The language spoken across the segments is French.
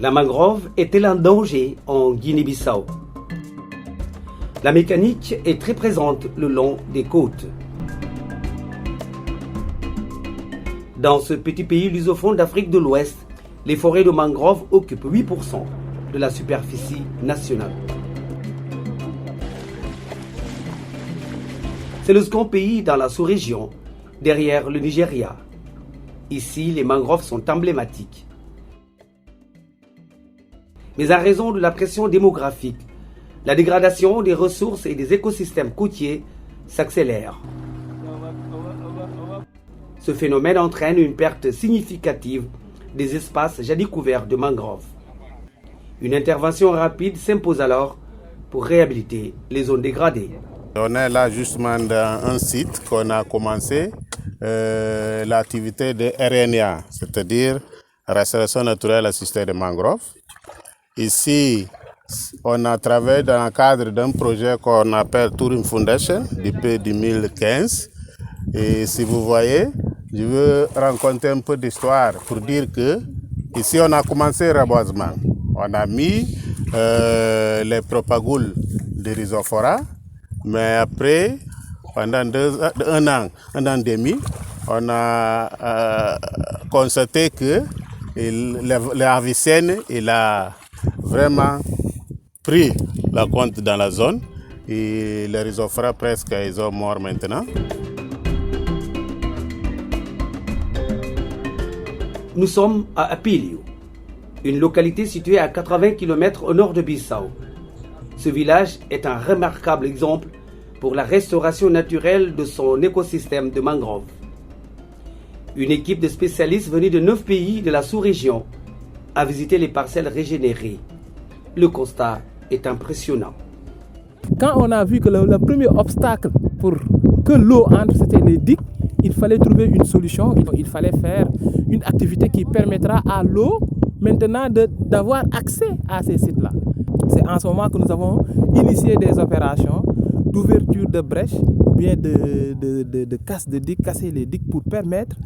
La mangrove est-elle un danger en Guinée-Bissau? La mécanique est très présente le long des côtes. Dans ce petit pays lusophone d'Afrique de l'Ouest, les forêts de mangrove occupent 8% de la superficie nationale. C'est le second pays dans la sous-région, derrière le Nigeria. Ici, les mangroves sont emblématiques. Mais en raison de la pression démographique, la dégradation des ressources et des écosystèmes côtiers s'accélère. Ce phénomène entraîne une perte significative des espaces jadis couverts de mangroves. Une intervention rapide s'impose alors pour réhabiliter les zones dégradées. On est là justement dans un site qu'on a commencé l'activité de RNA, c'est-à-dire restauration naturelle assistée de mangroves. Ici, on a travaillé dans le cadre d'un projet qu'on appelle Touring Foundation depuis 2015. Et si vous voyez, je veux raconter un peu d'histoire pour dire que ici on a commencé le reboisement. On a mis les propagules de Rhizophora, mais après, pendant un an et demi, on a constaté que l'Avicenne, il a vraiment pris la compte dans la zone et les Rhizophora presque ils sont morts maintenant. Nous sommes à Apilio, une localité située à 80 km au nord de Bissau. Ce village est un remarquable exemple pour la restauration naturelle de son écosystème de mangroves. Une équipe de spécialistes venus de 9 pays de la sous-région a visité les parcelles régénérées. Le constat est impressionnant. Quand on a vu que le premier obstacle pour que l'eau entre, c'était les digues, il fallait trouver une solution. Il fallait faire une activité qui permettra à l'eau maintenant d'avoir accès à ces sites-là. C'est en ce moment que nous avons initié des opérations d'ouverture de brèches ou bien de casse de digues, casser les digues pour permettre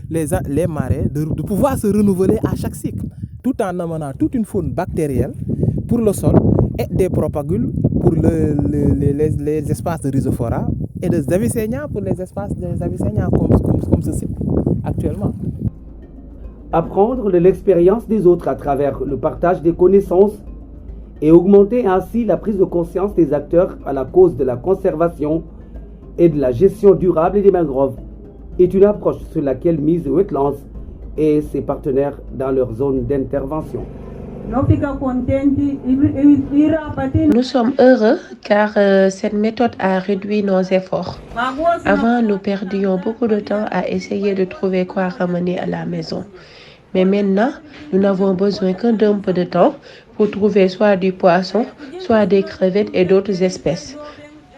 les marais de pouvoir se renouveler à chaque cycle, tout en amenant toute une faune bactérienne pour le sol et des propagules pour les espaces de Rhizophora et des Avicennia pour les espaces des Avicennia comme ce site actuellement. Apprendre de l'expérience des autres à travers le partage des connaissances et augmenter ainsi la prise de conscience des acteurs à la cause de la conservation et de la gestion durable des mangroves est une approche sur laquelle mise Wetlands et ses partenaires dans leur zone d'intervention. Nous sommes heureux car cette méthode a réduit nos efforts. Avant, nous perdions beaucoup de temps à essayer de trouver quoi ramener à la maison. Mais maintenant, nous n'avons besoin que d'un peu de temps pour trouver soit du poisson, soit des crevettes et d'autres espèces.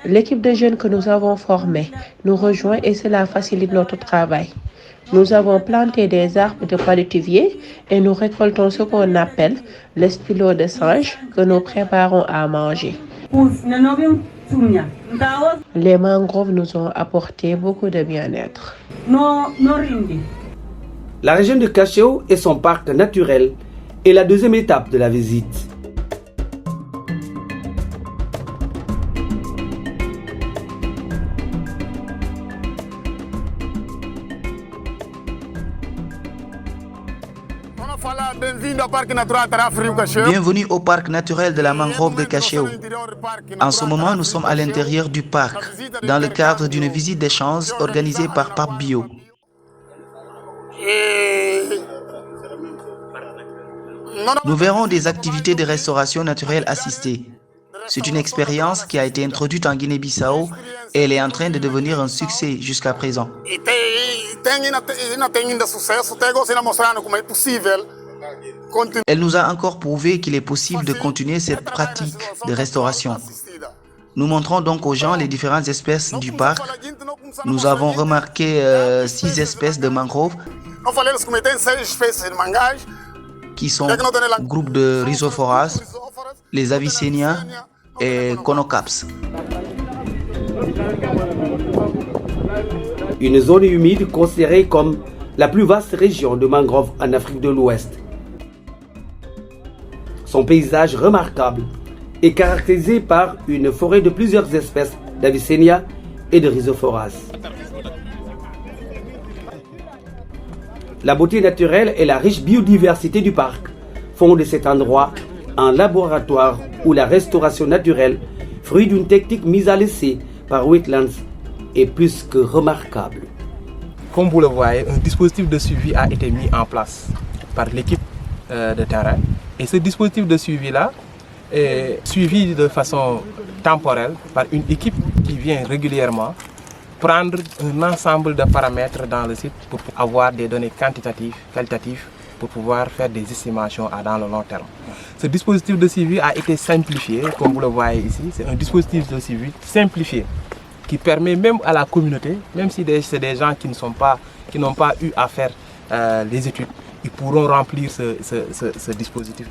L'équipe de jeunes que nous avons formée nous rejoint et cela facilite notre travail. Nous avons planté des arbres de palétuvier et nous récoltons ce qu'on appelle le stylo de singe que nous préparons à manger. Les mangroves nous ont apporté beaucoup de bien-être. La région de Cacheu et son parc naturel est la deuxième étape de la visite. Bienvenue au parc naturel de la mangrove de Cacheu. En ce moment, nous sommes à l'intérieur du parc, dans le cadre d'une visite d'échange organisée par Pape Bio. Nous verrons des activités de restauration naturelle assistée. C'est une expérience qui a été introduite en Guinée-Bissau et elle est en train de devenir un succès jusqu'à présent. Elle nous a encore prouvé qu'il est possible de continuer cette pratique de restauration. Nous montrons donc aux gens les différentes espèces du parc. Nous avons remarqué 6 espèces de mangroves qui sont groupe de Rhizophoras, les Avicennia et Conocaps. Une zone humide considérée comme la plus vaste région de mangroves en Afrique de l'Ouest. Son paysage remarquable est caractérisé par une forêt de plusieurs espèces d'Avicennia et de Rhizophoras. La beauté naturelle et la riche biodiversité du parc font de cet endroit un laboratoire où la restauration naturelle, fruit d'une technique mise à l'essai par Wetlands, est plus que remarquable. Comme vous le voyez, un dispositif de suivi a été mis en place par l'équipe de terrain. Et ce dispositif de suivi-là est suivi de façon temporelle par une équipe qui vient régulièrement prendre un ensemble de paramètres dans le site pour avoir des données quantitatives, qualitatives, pour pouvoir faire des estimations dans le long terme. Ce dispositif de suivi a été simplifié, comme vous le voyez ici. C'est un dispositif de suivi simplifié qui permet même à la communauté, même si c'est des gens qui n'ont pas eu à faire les études, ils pourront remplir ce dispositif.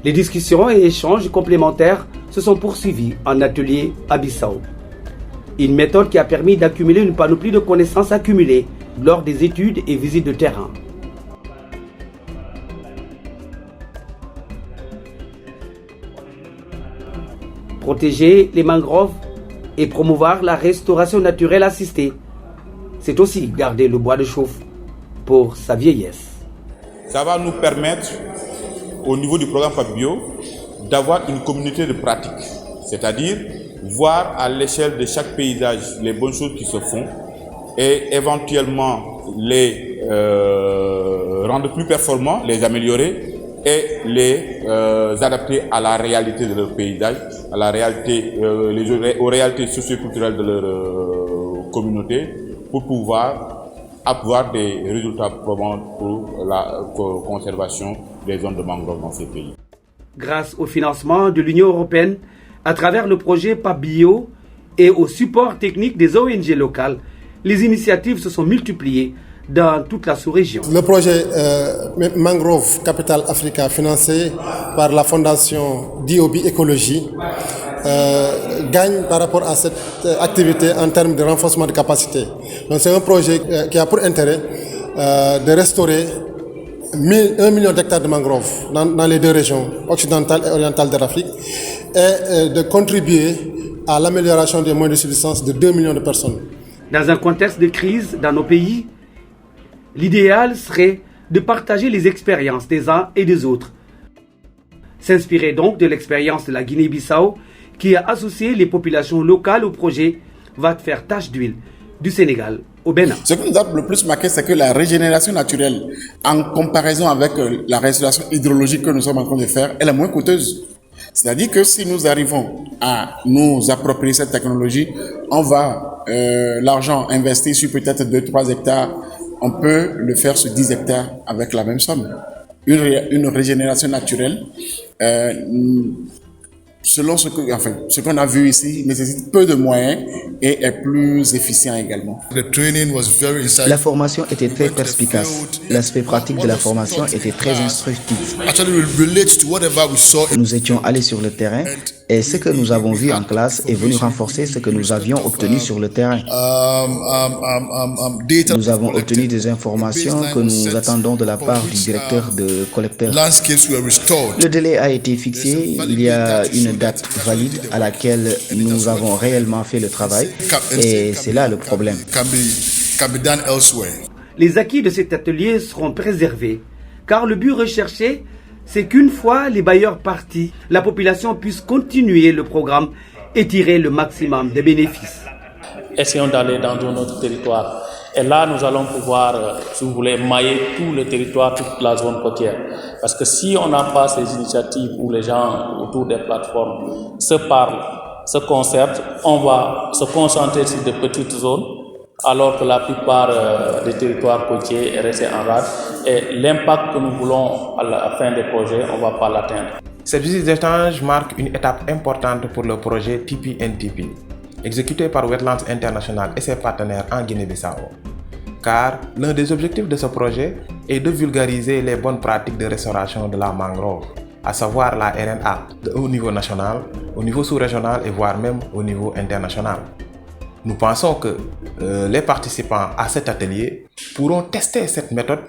Les discussions et échanges complémentaires se sont poursuivis en atelier à Bissau. Une méthode qui a permis d'accumuler une panoplie de connaissances accumulées lors des études et visites de terrain. Protéger les mangroves et promouvoir la restauration naturelle assistée, c'est aussi garder le bois de chauffe pour sa vieillesse. Ça va nous permettre, au niveau du programme Fabio, d'avoir une communauté de pratique, c'est-à-dire voir à l'échelle de chaque paysage les bonnes choses qui se font et éventuellement les rendre plus performants, les améliorer et les adapter à la réalité de leur paysage, à la réalité, aux réalités socioculturelles de leur communauté, pour pouvoir avoir des résultats probants pour la conservation des zones de mangrove dans ces pays. Grâce au financement de l'Union européenne, à travers le projet PABio et au support technique des ONG locales, les initiatives se sont multipliées dans toute la sous-région. Le projet Mangrove Capital Africa, financé par la fondation DOB Écologie, gagne par rapport à cette activité en termes de renforcement de capacité. Donc c'est un projet qui a pour intérêt de restaurer 1 million d'hectares de mangroves dans les deux régions, occidentale et orientale de l'Afrique, et de contribuer à l'amélioration des moyens de subsistance de 2 millions de personnes. Dans un contexte de crise dans nos pays, l'idéal serait de partager les expériences des uns et des autres. S'inspirer donc de l'expérience de la Guinée-Bissau, qui a associé les populations locales au projet, va faire tache d'huile du Sénégal au Bénin. Ce qui nous a le plus marqué, c'est que la régénération naturelle, en comparaison avec la restauration hydrologique que nous sommes en train de faire, elle est moins coûteuse. C'est-à-dire que si nous arrivons à nous approprier cette technologie, on va l'argent investi sur peut-être 2-3 hectares, on peut le faire sur 10 hectares avec la même somme. Une régénération naturelle, selon ce qu'on a vu ici, nécessite peu de moyens et est plus efficient également. La formation était très perspicace. L'aspect pratique de la formation était très instructif. Nous étions allés sur le terrain et ce que nous avons vu en classe est venu renforcer ce que nous avions obtenu sur le terrain. Nous avons obtenu des informations que nous attendons de la part du directeur de collecteur. Le délai a été fixé. Il y a une date valide à laquelle nous avons réellement fait le travail et c'est là le problème. Les acquis de cet atelier seront préservés car le but recherché, c'est qu'une fois les bailleurs partis, la population puisse continuer le programme et tirer le maximum de bénéfices. Essayons d'aller dans un autre territoire. Et là, nous allons pouvoir, si vous voulez, mailler tout le territoire, toute la zone côtière. Parce que si on n'a pas ces initiatives où les gens autour des plateformes se parlent, se concertent, on va se concentrer sur de petites zones, alors que la plupart des territoires côtiers est resté en rade. Et l'impact que nous voulons à la fin des projets, on ne va pas l'atteindre. Cette visite d'échange marque une étape importante pour le projet TPNTP, exécuté par Wetlands International et ses partenaires en Guinée-Bissau. Car l'un des objectifs de ce projet et de vulgariser les bonnes pratiques de restauration de la mangrove, à savoir la RNA, au niveau national, au niveau sous-régional et voire même au niveau international. Nous pensons que les participants à cet atelier pourront tester cette méthode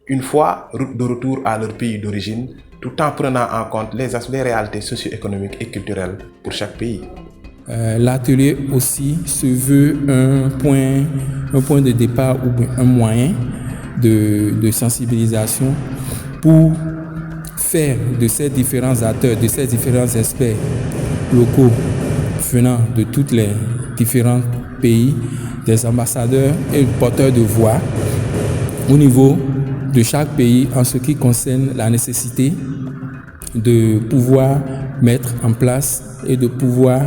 une fois de retour à leur pays d'origine, tout en prenant en compte les réalités socio-économiques et culturelles pour chaque pays. L'atelier aussi se veut un point de départ ou un moyen de sensibilisation pour faire de ces différents acteurs, de ces différents experts locaux venant de tous les différents pays, des ambassadeurs et porteurs de voix au niveau de chaque pays en ce qui concerne la nécessité de pouvoir mettre en place et de pouvoir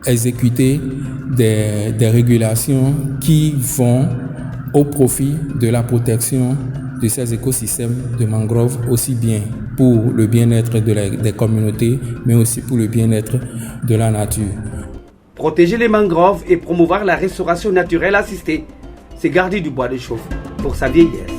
exécuter des régulations qui vont au profit de la protection de ces écosystèmes de mangroves, aussi bien pour le bien-être des communautés, mais aussi pour le bien-être de la nature. Protéger les mangroves et promouvoir la restauration naturelle assistée, c'est garder du bois de chauffe pour sa vieillesse.